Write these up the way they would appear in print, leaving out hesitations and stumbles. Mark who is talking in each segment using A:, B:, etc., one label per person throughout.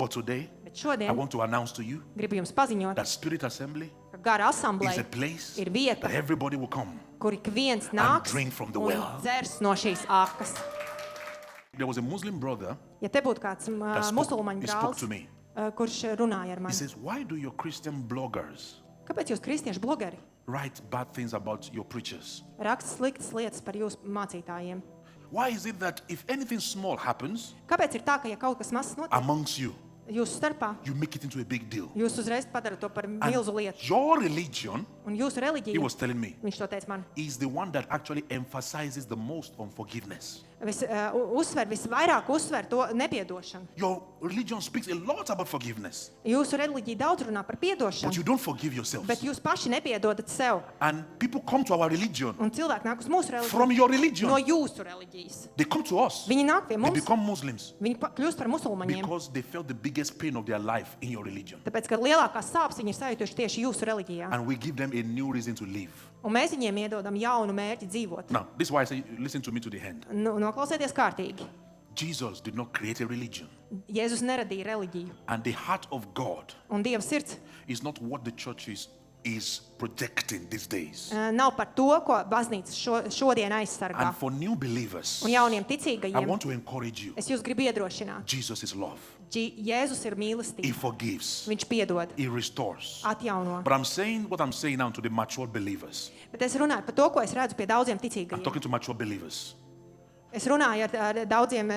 A: But today,
B: Bet
A: I
B: šodien
A: want to announce to you
B: gribu jums paziņot,
A: that Spirit Assembly
B: ka gara
A: is a
B: asambleja
A: place
B: ir vieta,
A: that everybody will come.
B: kur ik viens nāks
A: drink from the
B: un
A: well.
B: dzers no šīs akas.
A: There was a Muslim brother
B: Ja te būtu kāds
A: that
B: musulmaņu
A: he spoke to
B: brālis,
A: me.
B: kurš runāja ar
A: He
B: mani,
A: says, why do your Christian bloggers
B: kāpēc jūs kristiešu blogeri
A: write bad things about your preachers?
B: raksta sliktas lietas par jūsu mācītājiem?
A: Why is it that if anything small happens
B: Kāpēc ir tā, ka ja kaut kas mazs notiek
A: amongst you,
B: jūsu starpā,
A: you make it into a big deal?
B: jūs uzreiz padarat to par
A: And
B: milzu lietu?
A: your religion,
B: Un jūsu
A: he
B: reliģija,
A: was telling me,
B: viņš to teica man,
A: is the one that actually emphasizes the most on forgiveness.
B: visvairāk uzsver to nepiedošanu.
A: Your religion speaks a lot about forgiveness,
B: Jūsu reliģija daudz runā par
A: but
B: piedošanu,
A: you don't forgive yourselves.
B: bet jūs paši nepiedodat sev.
A: And people come to our religion
B: Un cilvēki nāk uz mūsu
A: from
B: reliģiju
A: your religion.
B: no jūsu reliģijas.
A: They come to us.
B: Viņi nāk pie
A: They
B: mums,
A: become Muslims
B: viņi kļūst par musulmaņiem,
A: because they felt the biggest pain of their life in your religion.
B: tāpēc, ka lielākās sāpes viņi ir sajutuši tieši jūsu reliģijā.
A: And we give them a new reason to live.
B: Un mēs viņiem iedodam jaunu mērķi dzīvot.
A: Now, this is why I say, listen to me to the end.
B: Noklausieties kārtīgi.
A: Jesus did not create a religion.
B: Jēzus neradīja reliģiju.
A: And the heart of God
B: Un Dieva sirds
A: is not what the church is projecting these days.
B: nav par to, ko baznīca šodien aizsargā.
A: And for new believers,
B: Un jauniem
A: I
B: ticīgajiem
A: want to encourage you.
B: es jūs gribu iedrošināt.
A: Jesus is love.
B: Jēzus ir
A: He
B: mīlestība.
A: forgives.
B: Viņš piedod,
A: He restores.
B: atjauno.
A: But I'm saying what I'm saying now to the mature believers.
B: Bet es runāju par to, ko es redzu pie daudziem
A: I'm
B: ticīgajiem.
A: talking to mature believers.
B: Es runāju ar daudziem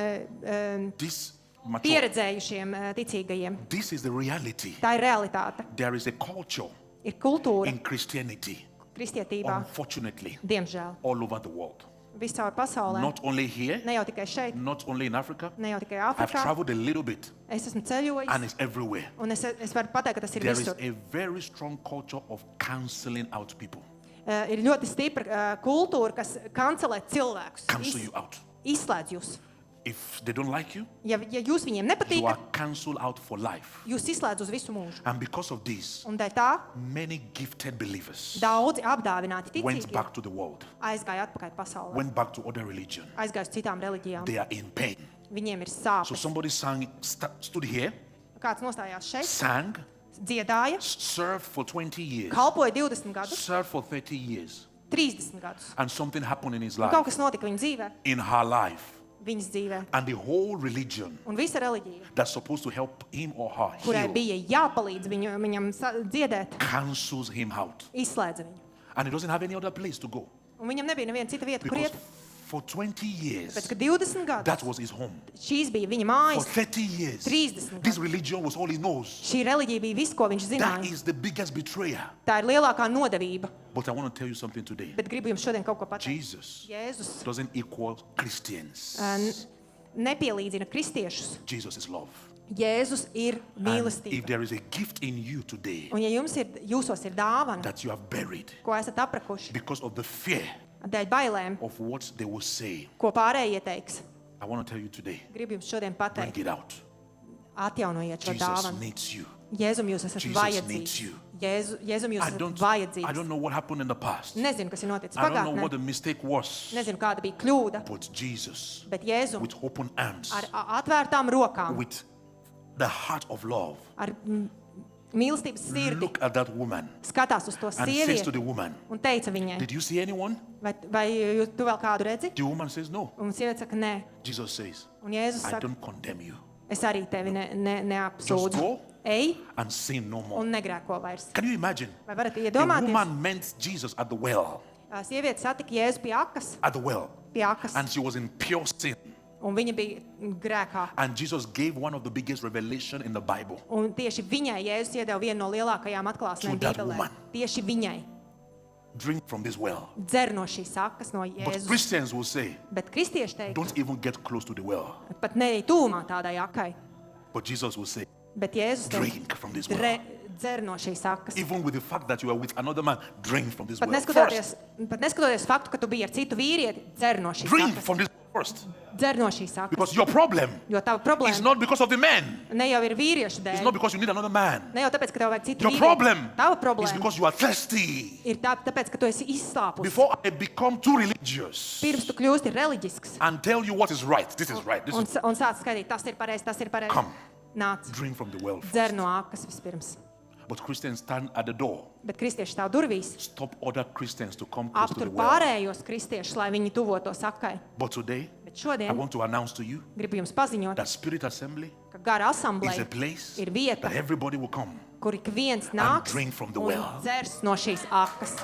A: This mature,
B: pieredzējušiem ticīgajiem.
A: this is the reality.
B: Tā ir realitāte.
A: There is a culture
B: Ir kultūra
A: in Christianity,
B: kristietībā,
A: unfortunately,
B: diemžēl,
A: all over the world.
B: viscaur pasaulē.
A: Not only here,
B: Ne jau tikai šeit,
A: not only in Africa.
B: ne jau tikai
A: I've
B: Āfrikā.
A: traveled a little bit,
B: Es esmu
A: and
B: ceļojis,
A: it's everywhere.
B: un es varu pateikt, ka tas ir
A: There is
B: visur.
A: a very strong culture of canceling out people.
B: Ir ļoti stipra kultūra, kas kancelē cilvēkus,
A: Cancel you out.
B: izslēdz jūs.
A: If they don't like you,
B: Ja jūs viņiem
A: you
B: nepatīkat,
A: are cancelled out for life.
B: jūs izslēdz uz visu mūžu.
A: And because of this,
B: Un dēļ tā
A: many gifted believers
B: daudzi apdāvināti
A: went
B: ticīgi
A: back to the world,
B: aizgāja atpakaļ pasaulē,
A: went back to other religion.
B: aizgāja uz citām reliģijām.
A: They are in pain.
B: Viņiem ir
A: So
B: sāpes.
A: somebody stood here,
B: Kāds nostājās šeit,
A: sang,
B: dziedāja,
A: served for 20 years,
B: kalpoja 20 gadus,
A: served for 30 years,
B: 30 gadus.
A: and something happened in his
B: Un kaut
A: life,
B: kas notika viņa dzīvē,
A: in her life,
B: viņas dzīvē.
A: and the whole religion
B: Un visa reliģija,
A: that's supposed to help him or her
B: kurai
A: heal
B: bija jāpalīdz viņam dziedēt,
A: cancels him out.
B: izslēdza viņu.
A: And he doesn't have any other place to go.
B: Un viņam nebija neviena cita vieta, kur
A: Because
B: iet.
A: for 20 years,
B: Pēc, ka 20
A: that
B: gadus
A: was his home.
B: šīs bija viņa
A: For
B: mājas,
A: 30 years,
B: 30
A: this
B: gadus.
A: religion was all he knows.
B: Šī reliģija bija viss, ko viņš
A: That
B: zināja.
A: is the biggest betrayer.
B: Tā ir lielākā nodevība.
A: But I want to tell you something today.
B: Bet gribu jums šodien kaut ko pateikt.
A: Jesus
B: Jēzus
A: doesn't equal Christians.
B: nepielīdzina kristiešus.
A: Jesus is love.
B: Jēzus ir
A: And if
B: mīlestība.
A: there is a gift in you today
B: Un ja jūsos ir dāvana,
A: that you have buried
B: ko esat aprakuši,
A: because of the fear
B: dēļ bailēm,
A: of what they will say,
B: ko pārējie ieteiks,
A: I want to tell you today,
B: gribu jums šodien
A: bring
B: pateikt,
A: it out.
B: atjaunojiet šo
A: Jesus
B: dāvanu.
A: needs you.
B: Jēzum jūs esat
A: Jesus
B: vajadzīgs.
A: needs you.
B: Jēzum jūs
A: I
B: esat
A: don't
B: vajadzīgs.
A: know what happened in the past.
B: Nezinu, kas ir noticis
A: I don't know what
B: pagātnē.
A: the mistake was.
B: Nezinu, kāda bija kļūda,
A: But Jesus,
B: bet Jēzum
A: with open arms,
B: ar atvērtām rokām,
A: with the heart of love,
B: ar mīlestības sirdi
A: look at that woman
B: skatās uz to
A: and says to
B: sievieti
A: the woman,
B: un teica viņai,
A: did you see anyone?
B: vai tu vēl kādu redzi?
A: The woman says no.
B: Un sieviete saka, nē.
A: Jesus says,
B: Un Jēzus
A: I
B: saka,
A: don't condemn you.
B: es arī tevi
A: Just
B: neapsūdzu.
A: go
B: Ej
A: and sin no more.
B: un negrēko vairs.
A: Can you imagine?
B: Vai varat
A: A
B: iedomāties?
A: woman met Jesus at the well,
B: Sieviete satika Jēzu pie akas,
A: and she was in pure sin.
B: un viņa bija grēkā.
A: And Jesus gave one of the biggest revelation in the Bible.
B: Un tieši viņai Jēzus iedeva vienu no lielākajām atklāsmēm
A: To that
B: Bībelē.
A: woman.
B: Tieši viņai.
A: Drink from this well.
B: Dzer no šīs akas, no
A: But
B: Jēzus.
A: Christians will say,
B: Bet kristieši teikt,
A: don't even get close to the well.
B: pat ne tūmā tādai akai.
A: But Jesus will say,
B: Bet Jēzus teikt,
A: drink from this well.
B: dzer no šīs akas.
A: Even with the fact that you are with another man, drink from this
B: Pat
A: well.
B: neskatoties,
A: First,
B: pat neskatoties faktu, ka tu biji ar citu vīrieti, dzer no šīs
A: drink
B: akas.
A: from this first.
B: Dzer no šīs akas.
A: Because your problem
B: Jo tava
A: is
B: problēma
A: not because of the man.
B: ne jau ir vīriešu
A: It's
B: dēļ.
A: not because you need another man.
B: Ne jau tāpēc, ka tev vajag citu
A: Your
B: vīrieti.
A: problem
B: Tava
A: is
B: problēma
A: because you are thirsty.
B: ir tāpēc, ka tu esi izslāpus.
A: Before I become too religious
B: Pirms tu kļūsti reliģisks
A: and tell you what is right, this is right, this
B: un
A: is
B: sāc skaidīt, tas ir pareizi, tas ir pareizi.
A: come.
B: nāc,
A: Drink from the well first.
B: dzer no akas vispirms.
A: But Christians stand at the door.
B: Bet kristieši stāv durvīs,
A: Stop other Christians to come close to
B: aptur
A: the well.
B: pārējos kristiešus, lai viņi tuvotos akai.
A: But today,
B: Bet
A: I
B: šodien
A: want to announce to you
B: gribu jums paziņot,
A: that Spirit Assembly
B: ka gara
A: is a
B: asambleja
A: place
B: ir vieta,
A: that everybody will come.
B: kur ik viens nāks
A: drink from the
B: un
A: well.
B: dzers no šīs akas.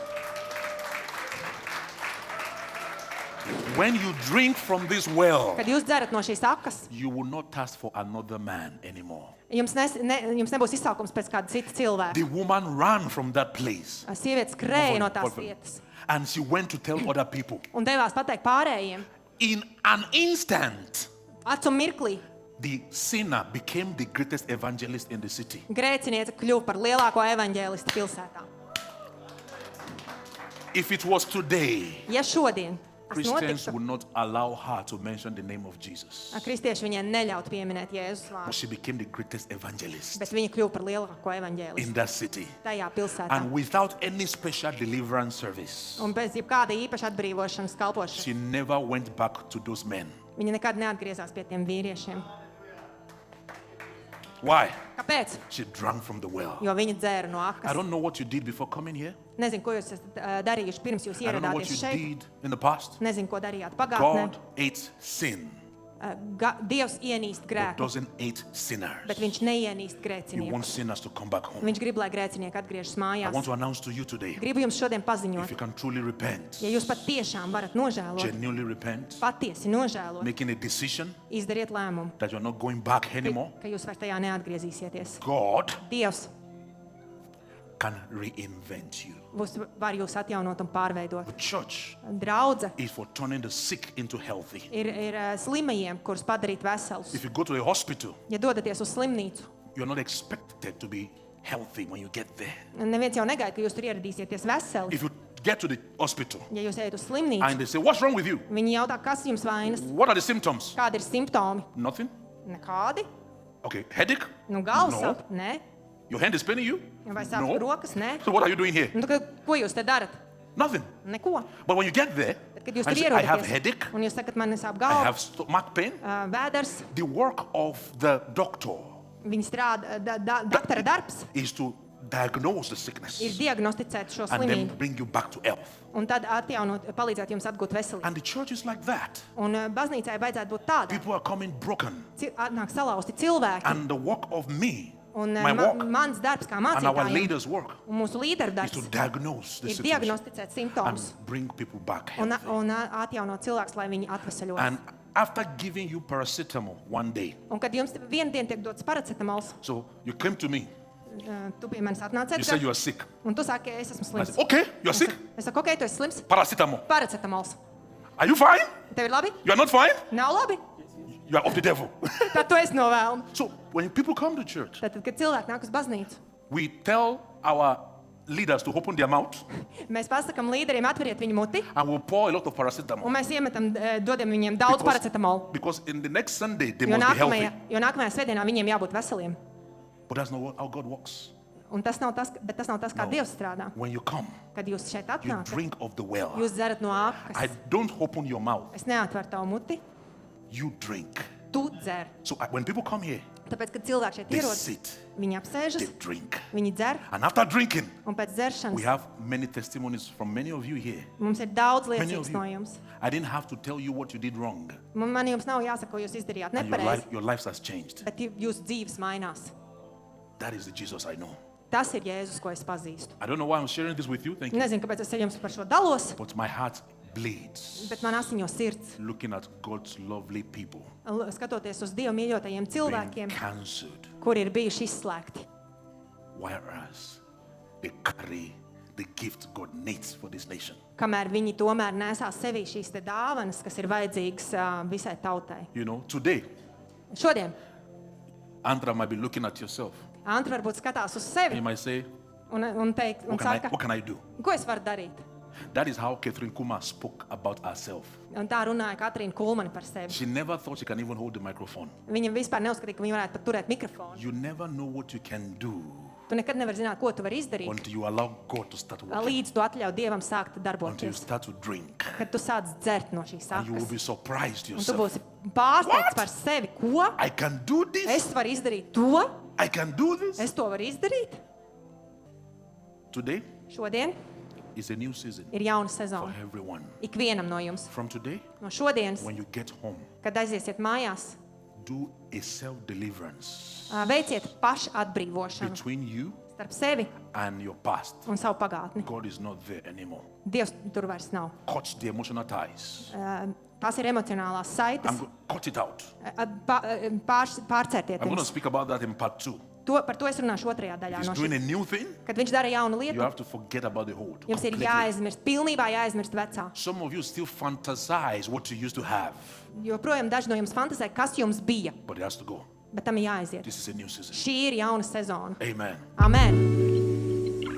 A: When you drink from this well,
B: Kad jūs dzerat no šīs akas,
A: you will not thirst for another man anymore.
B: jums nebūs izsaukums pēc kāda cita cilvēka.
A: The woman ran from that place
B: Sievietes skrēja no tās vietas
A: and she went to tell other people.
B: un devās pateikt pārējiem.
A: In an instant,
B: Acu mirklī
A: the sinner became the greatest evangelist in the city.
B: grēciniece kļuva par lielāko evaņģēlistu pilsētā.
A: If it was today,
B: Ja šodien tas
A: Christians
B: notiktu,
A: would not allow her to mention the name of Jesus.
B: kristieši viņai neļautu pieminēt Jēzus
A: But
B: vārdu,
A: she became the greatest evangelist
B: bet viņa kļuva par lielāko evaņģēlistu
A: in that city.
B: tajā pilsētā.
A: And without any special deliverance service,
B: Un bez jebkāda īpaša atbrīvošanas kalpošanas
A: she never went back to those men.
B: viņa nekad neatgriezās pie tiem vīriešiem.
A: Why?
B: Kāpēc?
A: She drank from the well.
B: Jo viņa dzēra no
A: I
B: akas.
A: don't know what you did before coming here.
B: Nezinu, ko jūs esat darījuši pirms jūs
A: I don't know what
B: ieradāties
A: you
B: šeit.
A: did in the past.
B: Nezinu, ko darījāt pagātnē.
A: God hates sin,
B: Dievs ienīst
A: but
B: grēku,
A: doesn't hate sinners.
B: bet viņš neienīst
A: He
B: grēcinieku.
A: wants sinners to come back home.
B: Viņš grib, lai grēcinieki atgriežas
A: I want
B: mājās.
A: to announce to you today,
B: Gribu jums šodien
A: if
B: paziņot,
A: you can truly repent,
B: ja jūs pat tiešām varat nožēlot,
A: genuinely repent,
B: patiesi nožēlot,
A: making a decision
B: izdariet lēmumu,
A: that you're not going back anymore,
B: ka jūs vairs tajā neatgriezīsieties.
A: God
B: Dievs
A: can reinvent you.
B: var jūs atjaunot un pārveidot.
A: The church
B: Draudze
A: is for turning the sick into healthy.
B: ir slimajiem, kurus padarīt veselus.
A: If you go to a hospital,
B: Ja dodaties uz slimnīcu,
A: you're not expected to be healthy when you get there.
B: neviens jau negaida, ka jūs tur ieradīsieties veseli.
A: If you get to the hospital
B: Ja jūs ejat uz slimnīcu,
A: and they say, "What's wrong with you?
B: viņi jautā, kas jums vainas,
A: What are the symptoms?"
B: kādi ir simptomi.
A: Nothing.
B: Nekādi.
A: Okay, headache?
B: Nu, galvas
A: No.
B: sāp? Nē.
A: Your hand is paining you?
B: Vai sāp
A: No.
B: rokas? Nē.
A: So what are you doing here?
B: Nu, ko jūs te darat?
A: Nothing.
B: Neko.
A: But when you get there,
B: Bet, kad jūs
A: and
B: tur
A: you say, "I have
B: ierodaties,
A: headache,
B: un jūs sakat, man sāp
A: I
B: galva,
A: have stomach pain,"
B: vēders,
A: the work of the doctor
B: viņi strādā, doktora darbs
A: is to diagnose the
B: ir
A: sickness
B: diagnosticēt šo
A: and then
B: slimību,
A: bring you back to health.
B: un tad palīdzēt jums atgūt veselību.
A: And the church is like that.
B: Un baznīcai vajadzētu būt tādai.
A: People are coming broken.
B: Nāk salauzti cilvēki,
A: And the work of me,
B: un
A: my work,
B: mans darbs kā
A: and our
B: mācītājiem,
A: leaders' work
B: un mūsu līderu
A: is to
B: darbs
A: diagnose the
B: ir
A: situation
B: diagnosticēt simptomus
A: and bring people back
B: un
A: healthy.
B: atjaunot cilvēkus, lai viņi atvesaļotos.
A: And after giving you paracetamol one day,
B: Un kad jums vienu dienu tiek dots paracetamols,
A: so you came to me,
B: tu pie manis atnāc,
A: you said you are sick.
B: un tu saki, es esmu
A: I
B: slims.
A: said, "Okay, you are sick.
B: Es saku, ok, tu esi slims.
A: Paracetamol.
B: Paracetamols.
A: Are you fine?
B: Tev ir labi?
A: You are not fine?
B: Nav labi.
A: You are of the devil."
B: Tad tu esi no vēlna.
A: So when people come to church,
B: Tad, kad cilvēki nāk uz baznīcu,
A: we tell our leaders to open their mouth
B: mēs pasakām līderiem atveriet viņu muti,
A: and we'll pour a lot of
B: un
A: paracetamol.
B: mēs iemetam, dodam viņiem daudz paracetamolu.
A: Because in the next Sunday, they
B: Jo
A: must be healthy.
B: nākamajā svētdienā viņiem jābūt veseliem.
A: But that's not how God works.
B: Un tas nav tas, bet tas nav tas, kā
A: No.
B: Dievs strādā.
A: When you come,
B: Kad jūs šeit
A: you
B: atnākat,
A: drink of the well.
B: jūs dzerat no
A: I
B: akas.
A: don't open your mouth.
B: Es neatveru tavu muti,
A: You drink.
B: tu dzer.
A: So when people come here,
B: Tāpēc, kad cilvēki šeit
A: they
B: ierodas,
A: sit,
B: viņi
A: they
B: apsēžas,
A: drink.
B: viņi dzer,
A: And after drinking,
B: un pēc
A: we
B: dzeršanas
A: have many testimonies from many of you here.
B: mums ir daudz
A: Many of
B: liecības
A: you.
B: no jums.
A: I didn't have to tell you what you did wrong.
B: Man jums nav jāsaka, ko jūs izdarījāt
A: And
B: nepareizi,
A: your lives has changed.
B: bet jūsu dzīves mainās.
A: That is the Jesus I know.
B: Tas ir Jēzus, ko es pazīstu.
A: I don't know why I'm sharing this with you. Thank you.
B: Nezinu, kāpēc es ar jums par šo dalos,
A: But my heart bleeds
B: bet man asiņo sirds,
A: looking at God's lovely people
B: skatoties uz Dievu mīļotajiem
A: being
B: cilvēkiem,
A: cancelled,
B: kuri ir bijuši izslēgti.
A: whereas they carry the gift God needs for this nation.
B: Kamēr viņi tomēr nesās sevī šīs te dāvanas, kas ir vajadzīgas visai tautai.
A: You know, today,
B: Šodien
A: Andra might be looking at yourself.
B: Antra varbūt skatās uz
A: You
B: sevi
A: might say,
B: un saka,
A: what can I do?
B: ko es varu darīt?
A: That is how Catherine Kuma spoke about herself.
B: Un tā runāja Katrīna Kulmani par sevi.
A: She never thought she can even hold the microphone.
B: Viņa vispār neuzskatīja, ka viņa varētu pat turēt mikrofonu.
A: You never know what you can do
B: Tu nekad nevari zināt, ko tu vari izdarīt,
A: until you allow God to start working,
B: līdz tu atļauj Dievam sākt
A: until you
B: darboties.
A: start to drink.
B: Kad tu sāc dzert no šīs
A: And you will
B: sakas.
A: be surprised
B: Un tu
A: yourself.
B: būsi pārsteigts
A: What?
B: par sevi. Ko?
A: I can do this.
B: Es varu izdarīt to?
A: I can do this.
B: Es to varu izdarīt?
A: Today
B: Šodien
A: is a new season
B: ir jauna
A: for
B: sezona.
A: everyone.
B: Ikvienam no jums.
A: From today,
B: No šodienas,
A: when you get home,
B: kad aiziesiet mājās,
A: do a self-deliverance
B: veiciet pašu atbrīvošanu
A: between you
B: starp sevi
A: and your past.
B: un savu pagātni.
A: God is not there anymore.
B: Dievs tur vairs nav.
A: Cut the emotional ties.
B: Tās ir emocionālās saites.
A: Cut it out.
B: Pārcērtiet
A: I'm going to
B: viņus.
A: speak about that in part 2.
B: Par to es runāšu otrajā daļā.
A: He's
B: No
A: doing
B: šī,
A: a new thing.
B: kad viņš dara jaunu
A: You
B: lietu,
A: have to forget about the old.
B: jums ir
A: completely.
B: jāaizmirst, pilnībā jāaizmirst vecā.
A: Some of you still fantasize what you used to have,
B: Joprojām daži no jums fantāzē, kas jums bija,
A: but it has to go.
B: bet tam ir jāaiziet.
A: This is a new season.
B: Šī ir jauna sezona.
A: Amen.
B: Amen!